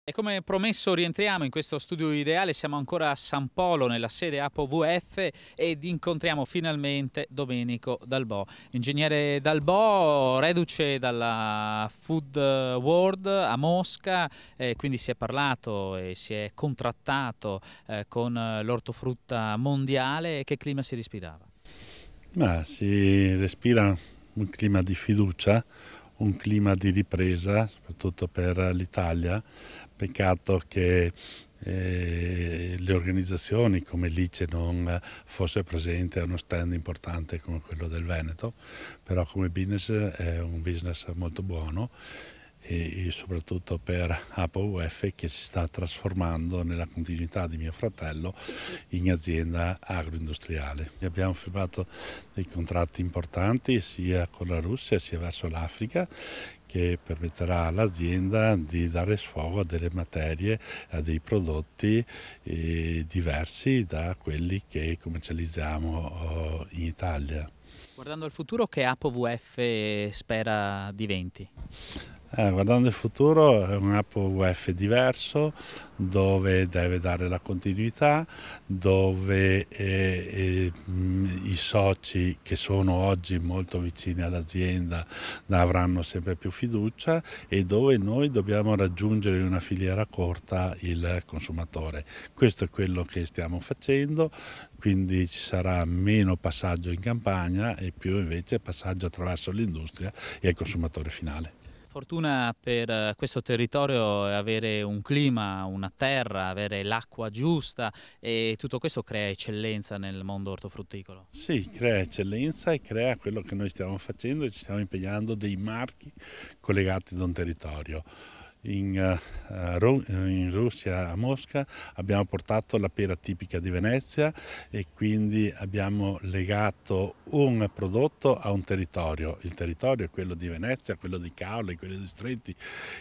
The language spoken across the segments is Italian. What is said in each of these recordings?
E come promesso rientriamo in questo studio ideale, siamo ancora a San Polo nella sede APOVF ed incontriamo finalmente Domenico Dalbò. Ingegnere Dalbò, reduce dalla Food World a Mosca, quindi si è parlato e si è contrattato con l'ortofrutta mondiale. Che clima si respirava? Ma si respira un clima di fiducia, un clima di ripresa, soprattutto per l'Italia. Peccato che le organizzazioni come l'ICE non fosse presente a uno stand importante come quello del Veneto, però come business è un business molto buono e soprattutto per APOVF che si sta trasformando nella continuità di mio fratello in azienda agroindustriale. Abbiamo firmato dei contratti importanti sia con la Russia sia verso l'Africa, che permetterà all'azienda di dare sfogo a delle materie, a dei prodotti diversi da quelli che commercializziamo in Italia. Guardando al futuro, che APOVF spera diventi? Guardando il futuro è un APOVF diverso, dove deve dare la continuità, dove i soci che sono oggi molto vicini all'azienda avranno sempre più fiducia e dove noi dobbiamo raggiungere in una filiera corta il consumatore. Questo è quello che stiamo facendo, quindi ci sarà meno passaggio in campagna e più invece passaggio attraverso l'industria e al consumatore finale. Fortuna per questo territorio è avere un clima, una terra, avere l'acqua giusta e tutto questo crea eccellenza nel mondo ortofrutticolo. Sì, crea eccellenza e crea quello che noi stiamo facendo e ci stiamo impegnando dei marchi collegati ad un territorio. In Russia, a Mosca, abbiamo portato la pera tipica di Venezia e quindi abbiamo legato un prodotto a un territorio. Il territorio è quello di Venezia, quello di Caorle, quello di Stretti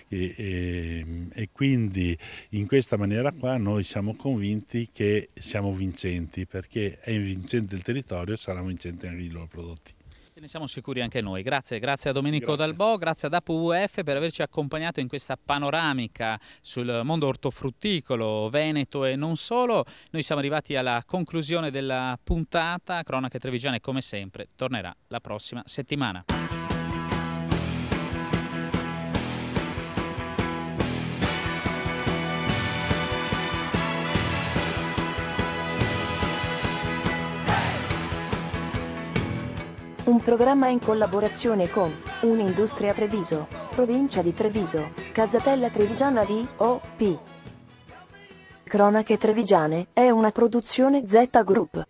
e quindi in questa maniera qua noi siamo convinti che siamo vincenti, perché è vincente il territorio e saranno vincenti anche i loro prodotti. Ne siamo sicuri anche noi. Grazie a Domenico Dalbò, grazie ad APOVF per averci accompagnato in questa panoramica sul mondo ortofrutticolo veneto e non solo. Noi siamo arrivati alla conclusione della puntata. Cronache Trevigiane, come sempre, tornerà la prossima settimana. Un programma in collaborazione con Un'Industria Treviso, Provincia di Treviso, Casatella Trevigiana di O.P. Cronache Trevigiane è una produzione Z Group.